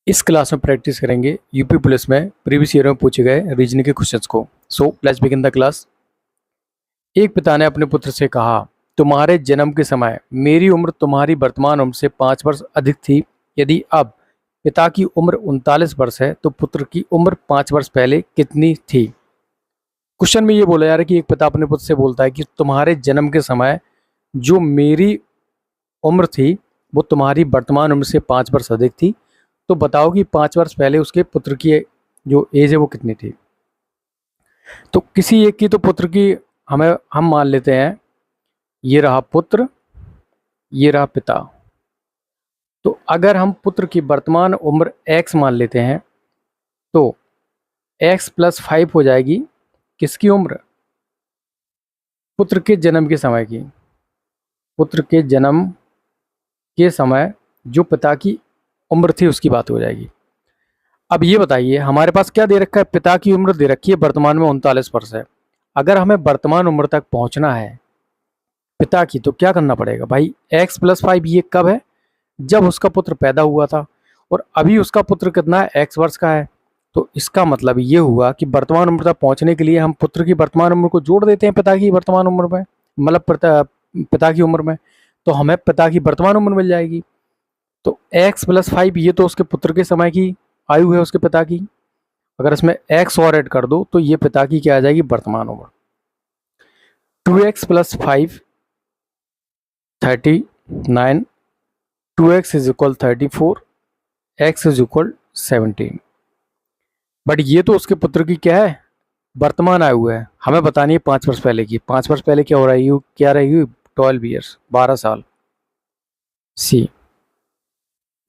इस क्लास में प्रैक्टिस करेंगे यूपी पुलिस में प्रीवियस ईयर में पूछे गए रीजनिंग के क्वेश्चंस को। So let's begin the class. एक पिता ने अपने पुत्र से कहा, तुम्हारे जन्म के समय मेरी उम्र तुम्हारी वर्तमान उम्र से 5 वर्ष अधिक थी। यदि अब पिता की उम्र 39 वर्ष है तो पुत्र की उम्र 5 वर्ष पहले कितनी थी। क्वेश्चन में ये बोला जा रहा है कि एक पिता अपने पुत्र से बोलता है कि तुम्हारे जन्म के समय जो मेरी उम्र थी वो तुम्हारी वर्तमान उम्र से 5 वर्ष अधिक थी, तो बताओ कि 5 वर्ष पहले उसके पुत्र की जो एज है वो कितनी थी। तो किसी एक की तो पुत्र की हम मान लेते हैं, ये रहा पुत्र, ये रहा पिता। तो अगर हम पुत्र की वर्तमान उम्र x मान लेते हैं तो x + 5 हो जाएगी किसकी उम्र, पुत्र के जन्म के समय की। पुत्र के जन्म के समय जो पिता की उम्र थी उसकी बात हो जाएगी। अब ये बताइए हमारे पास क्या दे रखा है, पिता की उम्र दे रखी है वर्तमान में 39 वर्ष है। अगर हमें वर्तमान उम्र तक पहुंचना है पिता की तो क्या करना पड़ेगा भाई, x + 5 ये कब है, जब उसका पुत्र पैदा हुआ था, और अभी उसका पुत्र कितना है, x वर्ष का है। तो इसका मतलब ये हुआ कि वर्तमान उम्र तक पहुंचने के लिए हम पुत्र की वर्तमान उम्र को जोड़ देते हैं पिता की वर्तमान उम्र में, मतलब पिता की उम्र में, तो हमें पिता की वर्तमान उम्र मिल जाएगी। तो x + 5 ये तो उसके पुत्र के समय की आयु है उसके पिता की, अगर इसमें x और ऐड कर दो तो ये पिता की क्या आ जाएगी, वर्तमान उम्र। 2x + 5 39, 2x = 34, x = 17। बट ये तो उसके पुत्र की क्या है, वर्तमान आयु है, हमें बतानी है 5 वर्ष पहले की। 5 वर्ष पहले क्या हो रही है, क्या रहेगी, 12 ईयर्स, 12 साल। सी।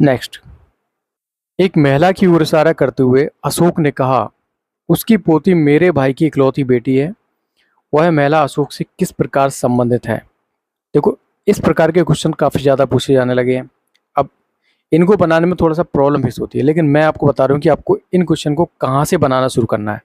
नेक्स्ट, एक महिला की ओर इशारा करते हुए अशोक ने कहा, उसकी पोती मेरे भाई की इकलौती बेटी है। वह महिला अशोक से किस प्रकार संबंधित है। देखो इस प्रकार के क्वेश्चन काफ़ी ज़्यादा पूछे जाने लगे हैं। अब इनको बनाने में थोड़ा सा प्रॉब्लम फेस होती है, लेकिन मैं आपको बता रहा हूँ कि आपको इन क्वेश्चन को कहाँ से बनाना शुरू करना है।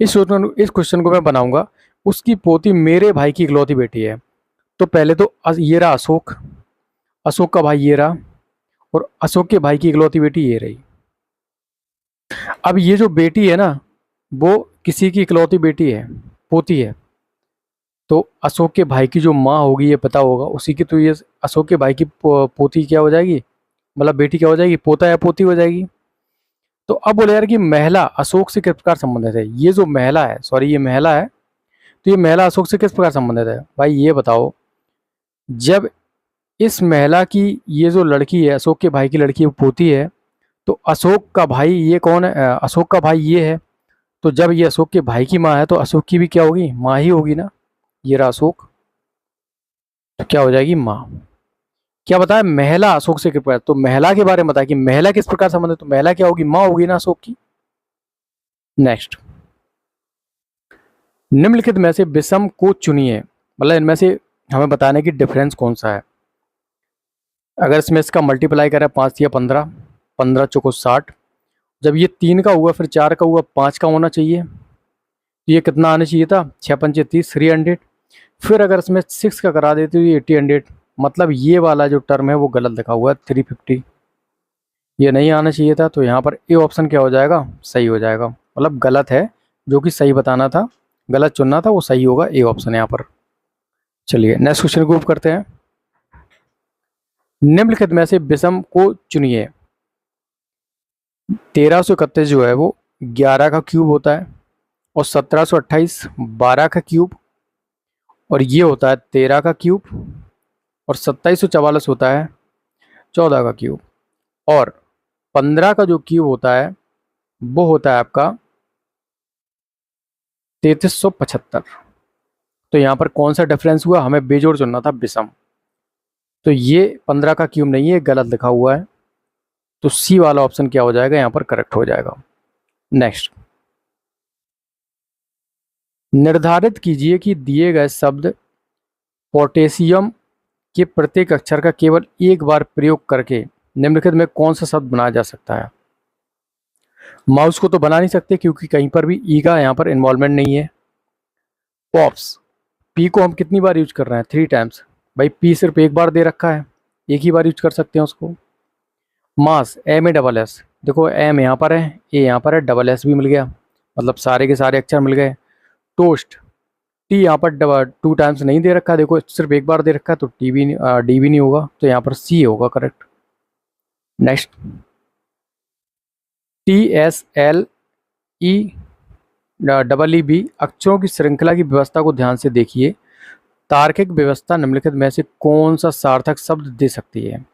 इस क्वेश्चन को मैं बनाऊंगा, उसकी पोती मेरे भाई की इकलौती बेटी है। तो पहले तो ये रहा अशोक, अशोक का भाई ये रहा, और अशोक के भाई की इकलौती बेटी ये रही। अब ये जो बेटी है ना वो किसी की इकलौती बेटी है, पोती है, तो अशोक के भाई की जो माँ होगी ये पता होगा उसी की, तो ये अशोक के भाई की पोती क्या हो जाएगी, मतलब बेटी क्या हो जाएगी, पोता या पोती हो जाएगी। तो अब बोले यार कि महिला अशोक से किस प्रकार संबंधित है। ये जो महिला है, सॉरी ये महिला है, तो ये महिला अशोक से किस प्रकार संबंधित है भाई, ये बताओ। जब इस महिला की ये जो लड़की है, अशोक के भाई की लड़की, वो पोती है, तो अशोक का भाई ये कौन है, अशोक का भाई ये है। तो जब ये अशोक के भाई की माँ है तो अशोक की भी क्या होगी, माँ ही होगी ना। ये रहा अशोक, तो क्या हो जाएगी, माँ। क्या बताया, महिला अशोक से कृपया, तो महिला के बारे में बताया कि महिला किस प्रकार संबंधित, तो महिला क्या होगी, माँ होगी ना अशोक की। नेक्स्ट, निम्नलिखित में से विषम को चुनिए, मतलब इनमें से हमें बताने की डिफरेंस कौन सा है। अगर इसमें इसका मल्टीप्लाई करें 5 या 15, 15 चौको 60, जब ये 3 का हुआ फिर 4 का हुआ, 5 का होना चाहिए, तो ये कितना आना चाहिए था, 6 पंचे 30, 300। फिर अगर इसमें 6 का करा देते तो ये 800, मतलब ये वाला जो टर्म है वो गलत लिखा हुआ है, 350, ये नहीं आना चाहिए था। तो यहाँ पर ए ऑप्शन क्या हो जाएगा, सही हो जाएगा, मतलब गलत है, जो कि सही बताना था, गलत चुनना था, वो सही होगा, ए ऑप्शन यहाँ पर। चलिए नेक्स्ट क्वेश्चन को करते हैं। निम्नलिखित में से विषम को चुनिए। 1331 जो है वो 11 का क्यूब होता है, और 1728 12 का क्यूब, और ये होता है 13 का क्यूब, और 2744 होता है 14 का क्यूब, और 15 का जो क्यूब होता है वो होता है आपका 3375। तो यहाँ पर कौन सा डिफरेंस हुआ, हमें बेजोड़ चुनना था, विषम। तो ये 15 का क्यूब नहीं है, गलत लिखा हुआ है, तो सी वाला ऑप्शन क्या हो जाएगा, यहाँ पर करेक्ट हो जाएगा। नेक्स्ट, निर्धारित कीजिए कि दिए गए शब्द पोटेशियम के प्रत्येक अक्षर का केवल एक बार प्रयोग करके निम्नलिखित में कौन सा शब्द बनाया जा सकता है। माउस को तो बना नहीं सकते क्योंकि कहीं पर भी ई का यहाँ पर इन्वॉल्वमेंट नहीं है। पॉप्स, पी को हम कितनी बार यूज कर रहे हैं, 3 टाइम्स, भाई पी सिर्फ एक बार दे रखा है, एक ही बार यूज कर सकते हैं उसको। मास, एम ए डबल एस, देखो एम यहाँ पर है, ए यहाँ पर है, डबल एस भी मिल गया, मतलब सारे के सारे अक्षर मिल गए। टोस्ट, टी यहाँ पर 2 टाइम्स नहीं दे रखा, देखो सिर्फ एक बार दे रखा है, तो टी भी डी भी नहीं होगा, तो यहाँ पर सी होगा correct. Next, T S L E double E B अक्षरों की श्रृंखला की व्यवस्था को ध्यान से देखिए। तार्किक व्यवस्था निम्नलिखित में से कौन सा सार्थक शब्द दे सकती है?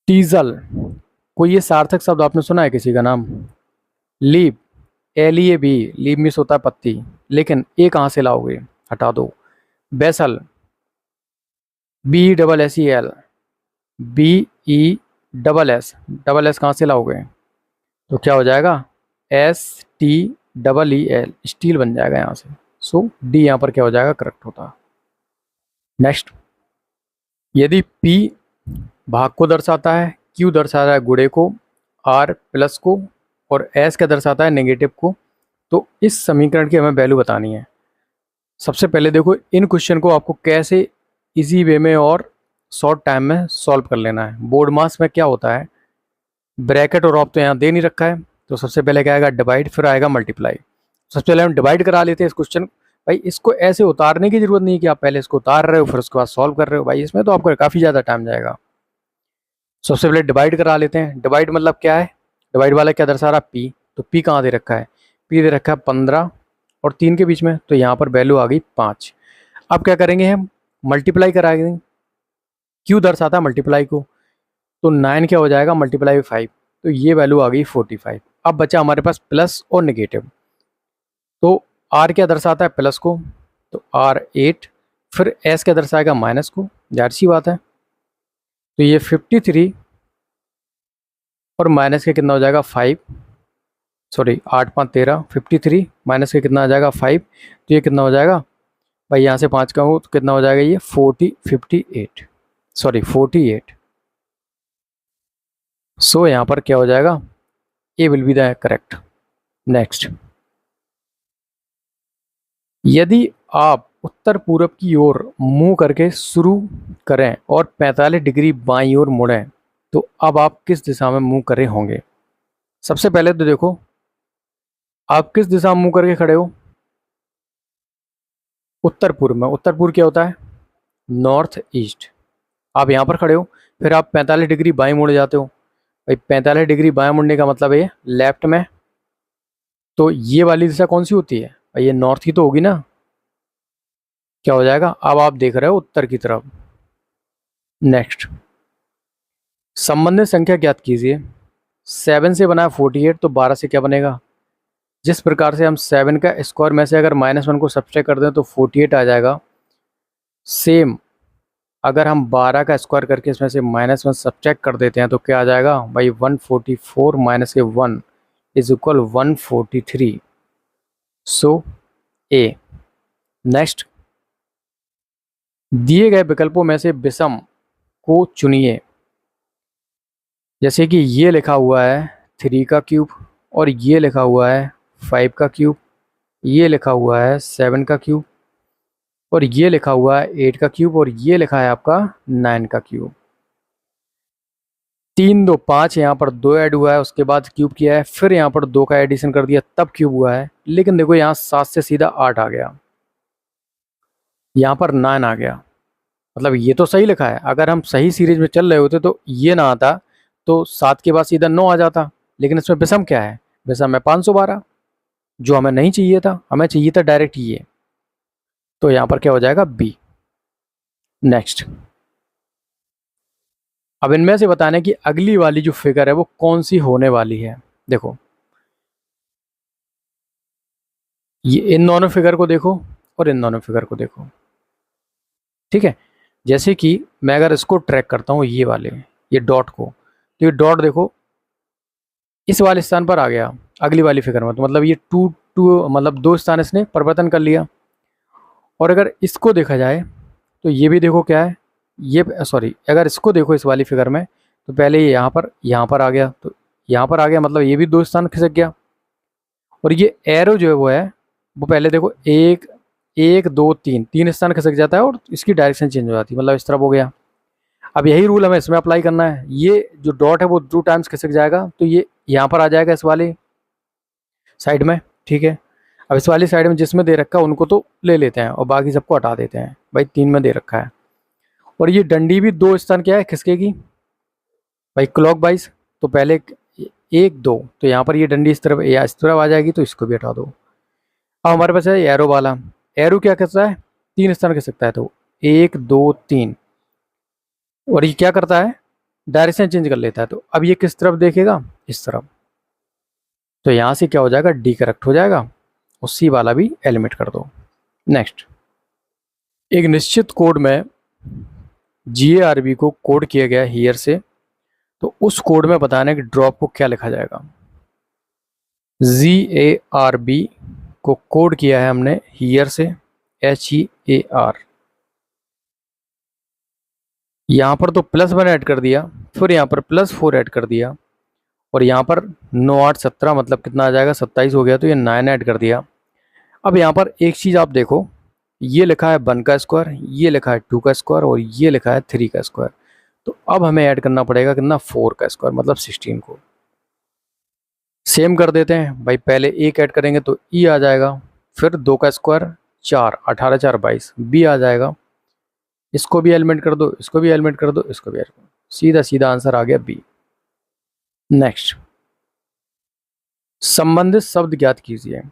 टीजल, कोई ये सार्थक शब्द आपने सुना है किसी का नाम? Leaf, L E A B, leaf मिस होता है पत्ती, लेकिन ए कहाँ से लाओगे, हटा दो। बेसल, B double S E L, B E double S कहाँ से लाओगे, तो क्या हो जाएगा, S T double E L, steel बन जाएगा यहाँ से। सो डी यहाँ पर क्या हो जाएगा, करेक्ट होता। नेक्स्ट, यदि P भाग को दर्शाता है, Q दर्शाता है गुणे को, R प्लस को, और S क्या दर्शाता है, नेगेटिव को, तो इस समीकरण की हमें वैल्यू बतानी है। सबसे पहले देखो इन क्वेश्चन को आपको कैसे इजी वे में और शॉर्ट टाइम में सॉल्व कर लेना है। बोर्ड मास में क्या होता है, ब्रैकेट और ऑफ तो यहाँ दे नहीं रखा है, तो सबसे पहले क्या आएगा, डिवाइड, फिर आएगा मल्टीप्लाई। सबसे पहले हम डिवाइड करा लेते हैं इस क्वेश्चन। भाई इसको ऐसे उतारने की जरूरत नहीं है कि आप पहले इसको उतार रहे हो फिर उसके बाद सॉल्व कर रहे हो, भाई इसमें तो आपको काफ़ी ज़्यादा टाइम जाएगा। सबसे पहले डिवाइड करा लेते हैं। डिवाइड मतलब क्या है, डिवाइड वाला क्या दर्शा रहा है, पी, तो पी कहाँ दे रखा है, पी दे रखा है 15 और 3 के बीच में, तो यहाँ पर वैल्यू आ गई 5। अब क्या करेंगे हम, मल्टीप्लाई करा देंगे, क्यों दर्शाता है मल्टीप्लाई को, तो 9 क्या हो जाएगा, मल्टीप्लाई बाई 5, तो ये वैल्यू आ गई 45। अब बचा हमारे पास प्लस और नेगेटिव, तो आर क्या दर्शाता है, प्लस को, तो आर 8, फिर एस क्या दर्शाएगा, माइनस को, जाहिर सी बात है, तो ये 53 और माइनस के कितना हो जाएगा 5, सॉरी 8 5 13, 53 माइनस के कितना आ जाएगा 5, तो ये कितना हो जाएगा भाई, यहाँ से 5 का हो तो कितना हो जाएगा, ये 58, सॉरी 48। सो यहाँ पर क्या हो जाएगा, A will be the correct. Next, यदि आप उत्तर पूर्व की ओर मुंह करके शुरू करें और 45 डिग्री बाईं ओर मुड़ें, तो अब आप किस दिशा में मुंह करे होंगे? सबसे पहले तो देखो आप किस दिशा में मुंह करके खड़े हो, उत्तर पूर्व में। उत्तर पूर्व क्या होता है, नॉर्थ ईस्ट। आप यहाँ पर खड़े हो, फिर आप 45 डिग्री बाएं मुड़ जाते हो, भाई 45 डिग्री बाएं मुड़ने का मतलब है लेफ्ट में, तो ये वाली दिशा कौन सी होती है भाई, ये नॉर्थ की तो होगी ना, क्या हो जाएगा, अब आप देख रहे हो उत्तर की तरफ। नेक्स्ट, संबंधित संख्या ज्ञात कीजिए। 7 से बना है 48, तो 12 से क्या बनेगा, जिस प्रकार से हम 7 का स्क्वायर में से अगर -1 को सब्ट्रैक्ट कर दें तो 48 आ जाएगा, सेम अगर हम 12 का स्क्वायर करके इसमें से -1 सब्ट्रैक्ट कर देते हैं तो क्या आ जाएगा भाई, 144 माइनस के 1 is equal 143। So A. Next, दिए गए विकल्पों में से विषम को चुनिए। जैसे कि ये लिखा हुआ है 3 का क्यूब, और ये लिखा हुआ है 5 का क्यूब, ये लिखा हुआ है 7 का क्यूब, और ये लिखा हुआ है 8 का क्यूब, और ये लिखा है आपका 9 का क्यूब। 3 2 5, यहाँ पर 2 ऐड हुआ है, उसके बाद क्यूब किया है, फिर यहाँ पर 2 का एडिशन कर दिया तब क्यूब हुआ है, लेकिन देखो यहाँ 7 से सीधा 8 आ गया, यहाँ पर 9 आ गया, मतलब ये तो सही लिखा है। अगर हम सही सीरीज में चल रहे होते तो ये ना आता, तो 7 के बाद सीधा 9 आ जाता, लेकिन इसमें विषम क्या है, विषम है 512, जो हमें नहीं चाहिए था, हमें चाहिए था डायरेक्ट ये, तो यहाँ पर क्या हो जाएगा, बी। नेक्स्ट, अब इनमें से बताने की अगली वाली जो फिगर है वो कौन सी होने वाली है। देखो ये इन दोनों फिगर को देखो और इन दोनों फिगर को देखो, ठीक है। जैसे कि मैं अगर इसको ट्रैक करता हूँ, ये वाले ये डॉट को, तो ये डॉट देखो इस वाले स्थान पर आ गया अगली वाली फिगर में, तो मतलब ये टू मतलब 2 स्थान इसने परिवर्तन कर लिया। और अगर इसको देखा जाए तो ये भी देखो क्या है, ये सॉरी अगर इसको देखो इस वाली फिगर में, तो पहले ये यहाँ पर आ गया, तो यहाँ पर आ गया, मतलब ये भी 2 स्थान खिसक गया। और ये एरो जो है वो पहले देखो 1 1 2 3 3 स्थान खिसक जाता है और इसकी डायरेक्शन चेंज हो जाती है, मतलब इस तरफ हो गया। अब यही रूल हमें इसमें अप्लाई करना है। ये जो डॉट है वो 2 टाइम्स खिसक जाएगा, तो ये यहाँ पर आ जाएगा इस वाले साइड में, ठीक है। अब इस वाली साइड में जिसमें दे रखा है उनको तो ले लेते हैं और बाकी सबको हटा देते हैं। भाई 3 में दे रखा है और ये डंडी भी 2 स्थान क्या है खिसकेगी भाई क्लॉक वाइज। तो पहले 1 2, तो यहाँ पर ये डंडी इस तरफ या इस तरफ आ जाएगी, तो इसको भी हटा दो। अब हमारे पास है एरो वाला। एरो क्या करता है, 3 स्थान खिसकता है, तो 1 2 3, और ये क्या करता है, डायरेक्शन चेंज कर लेता है। तो अब ये किस तरफ देखेगा, इस तरफ। तो यहाँ से क्या हो जाएगा, डी करेक्ट हो जाएगा और सी वाला भी एलिमिनेट कर दो। नेक्स्ट, एक निश्चित कोड में GARB को कोड किया गया हियर से, तो उस कोड में बताने कि ड्रॉप को क्या लिखा जाएगा। GARB को कोड किया है हमने हियर से, HEAR। यहाँ पर तो +1 ऐड कर दिया, फिर यहाँ पर +4 ऐड कर दिया, और यहाँ पर 9 8 17 मतलब कितना आ जाएगा, 27 हो गया, तो ये 9 ऐड कर दिया। अब यहाँ पर एक चीज़ आप देखो, ये लिखा है 1 का स्क्वायर, ये लिखा है 2 का स्क्वायर, और ये लिखा है 3 का स्क्वायर। तो अब हमें ऐड करना पड़ेगा कितना, 4 का स्क्वायर मतलब 16 को। सेम कर देते हैं भाई, पहले 1 ऐड करेंगे तो ई आ जाएगा, फिर 2 का स्क्वायर 4, 18 4 22, बी आ जाएगा। इसको भी एलिमेंट कर दो, इसको भी एलिमेंट कर दो, इसको भी एलिमेंट कर दो, सीधा सीधा आंसर आ गया बी। नेक्स्ट, संबंधित शब्द ज्ञात कीजिए।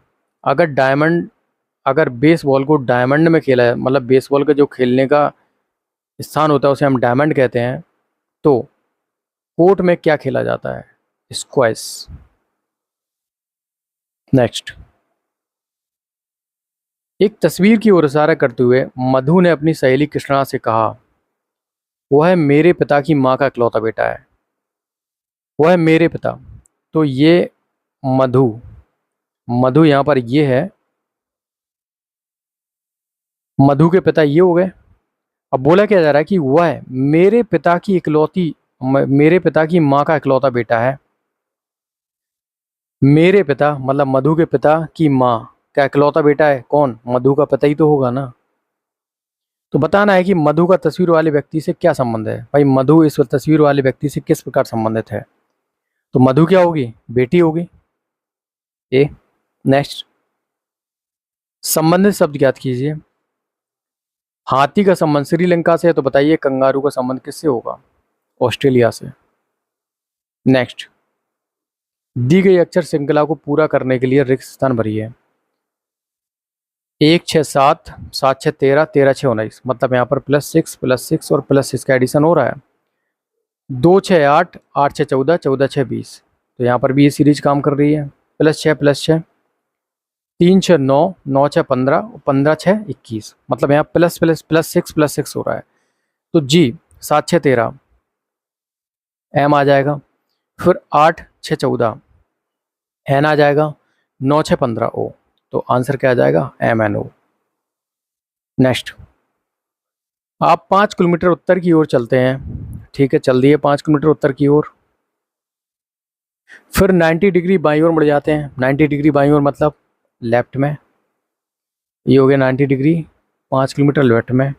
अगर बेसबॉल को डायमंड में खेला है, मतलब बेसबॉल का जो खेलने का स्थान होता है उसे हम डायमंड कहते हैं, तो कोर्ट में क्या खेला जाता है, स्क्वैश। नेक्स्ट, एक तस्वीर की ओर इशारा करते हुए मधु ने अपनी सहेली कृष्णा से कहा, वह मेरे पिता की माँ का इकलौता बेटा है। वह मेरे पिता, तो ये मधु यहाँ पर ये है, मधु के पिता ये हो गए। अब बोला क्या जा रहा है कि वह मेरे पिता की माँ का इकलौता बेटा है। मेरे पिता मतलब मधु के पिता की माँ का इकलौता बेटा है कौन, मधु का पिता ही तो होगा ना। तो बताना है कि मधु का तस्वीर वाले व्यक्ति से क्या संबंध है। भाई मधु इस तस्वीर वाले व्यक्ति से किस प्रकार संबंधित है, तो मधु क्या होगी, बेटी होगी, ए। नेक्स्ट, संबंधित शब्द ज्ञात कीजिए। हाथी का संबंध श्रीलंका से है, तो बताइए कंगारू का संबंध किससे होगा, ऑस्ट्रेलिया से। नेक्स्ट, दी गई अक्षर श्रृंखला को पूरा करने के लिए रिक्त स्थान भरिए। 1 6 7, 7 6 13, 13 6 19, मतलब यहाँ पर +6 और +6 का एडिशन हो रहा है। 2 6 8, 8 6 14, 14 6 20, तो यहाँ पर भी ये सीरीज काम कर रही है। +6, 3 6 9, 9 6 15, 15 6 21, मतलब यहाँ +6 हो रहा है। तो जी 7 6 13 एम आ जाएगा, फिर 8 6 14 एन आ जाएगा, 9 6 15 ओ, तो आंसर क्या आ जाएगा, MNO। नेक्स्ट, आप 5 किलोमीटर उत्तर की ओर चलते हैं, ठीक है, चल दिए 5 किलोमीटर उत्तर की ओर, फिर 90 डिग्री बाईं ओर मुड़ जाते हैं। 90 डिग्री बाईं ओर मतलब लेफ्ट में, ये हो गया 90 डिग्री, 5 किलोमीटर लेफ्ट में।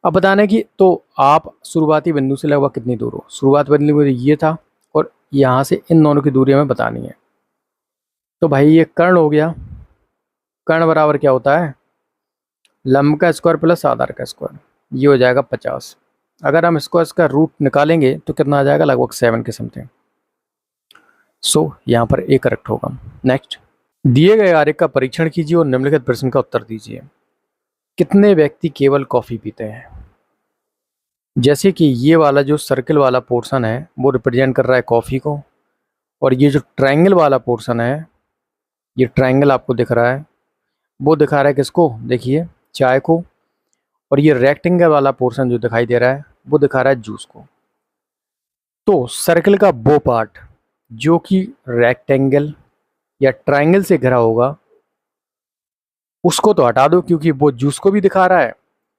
अब बताना है कि तो आप शुरुआती बिंदु से लगभग कितनी दूर हो। शुरुआती बिंदु ये था और यहाँ से इन दोनों की दूरी हमें बतानी है। तो भाई ये कर्ण हो गया, कर्ण बराबर क्या होता है, लंब का स्क्वायर प्लस आधार का स्क्वायर, ये हो जाएगा 50। अगर हम इसका रूट निकालेंगे तो कितना आ जाएगा, लगभग 7 के समथिंग। सो यहाँ पर ए करेक्ट होगा। नेक्स्ट, दिए गए आरेख का परीक्षण कीजिए और निम्नलिखित प्रश्न का उत्तर दीजिए। कितने व्यक्ति केवल कॉफी पीते हैं। जैसे कि ये वाला जो सर्कल वाला पोर्शन है वो रिप्रेजेंट कर रहा है कॉफ़ी को, और ये जो ट्रायंगल वाला पोर्शन है, ये ट्रायंगल आपको दिख रहा है, वो दिखा रहा है किसको, देखिए चाय को, और ये रेक्टेंगल वाला पोर्शन जो दिखाई दे रहा है वो दिखा रहा है जूस को। तो सर्कल का वो पार्ट जो कि रेक्टेंगल या ट्रायंगल से घिरा होगा उसको तो हटा दो, क्योंकि वो जूस को भी दिखा रहा है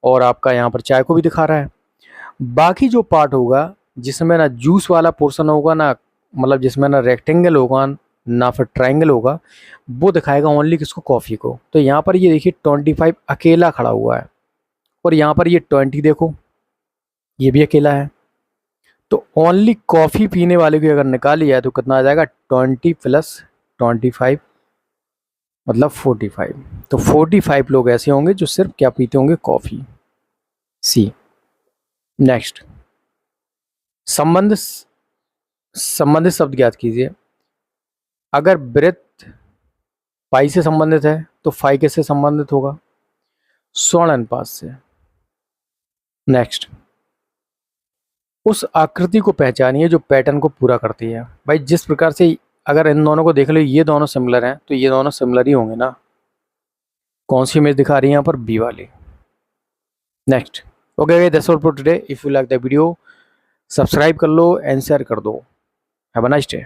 और आपका यहाँ पर चाय को भी दिखा रहा है। बाकी जो पार्ट होगा जिसमें ना जूस वाला पोर्शन होगा, ना मतलब जिसमें ना रेक्टेंगल होगा ना फिर ट्रायंगल होगा, वो दिखाएगा ओनली किसको, कॉफ़ी को। तो यहाँ पर ये देखिए 25 अकेला खड़ा हुआ है, और यहाँ पर ये 20 देखो, ये भी अकेला है। तो ओनली कॉफ़ी पीने वाले की अगर निकाली जाए तो कितना आ जाएगा, 20 + 25 मतलब 45। तो 45 लोग ऐसे होंगे जो सिर्फ क्या पीते होंगे, कॉफ़ी। सी। नेक्स्ट, संबंध संबंधित शब्द ज्ञात कीजिए। अगर वृत्त पाई से संबंधित है तो फाई किससे संबंधित होगा, स्वर्ण अनुपात से। नेक्स्ट, उस आकृति को पहचानिए जो पैटर्न को पूरा करती है। भाई जिस प्रकार से अगर इन दोनों को देख लो, ये दोनों सिमिलर हैं तो ये दोनों सिमिलर ही होंगे ना। कौन सी इमेज दिखा रही है यहाँ पर, बी वाली। Next, okay that's all for today. If you like the video, subscribe कर लो एंड शेयर कर दो। Have a nice day.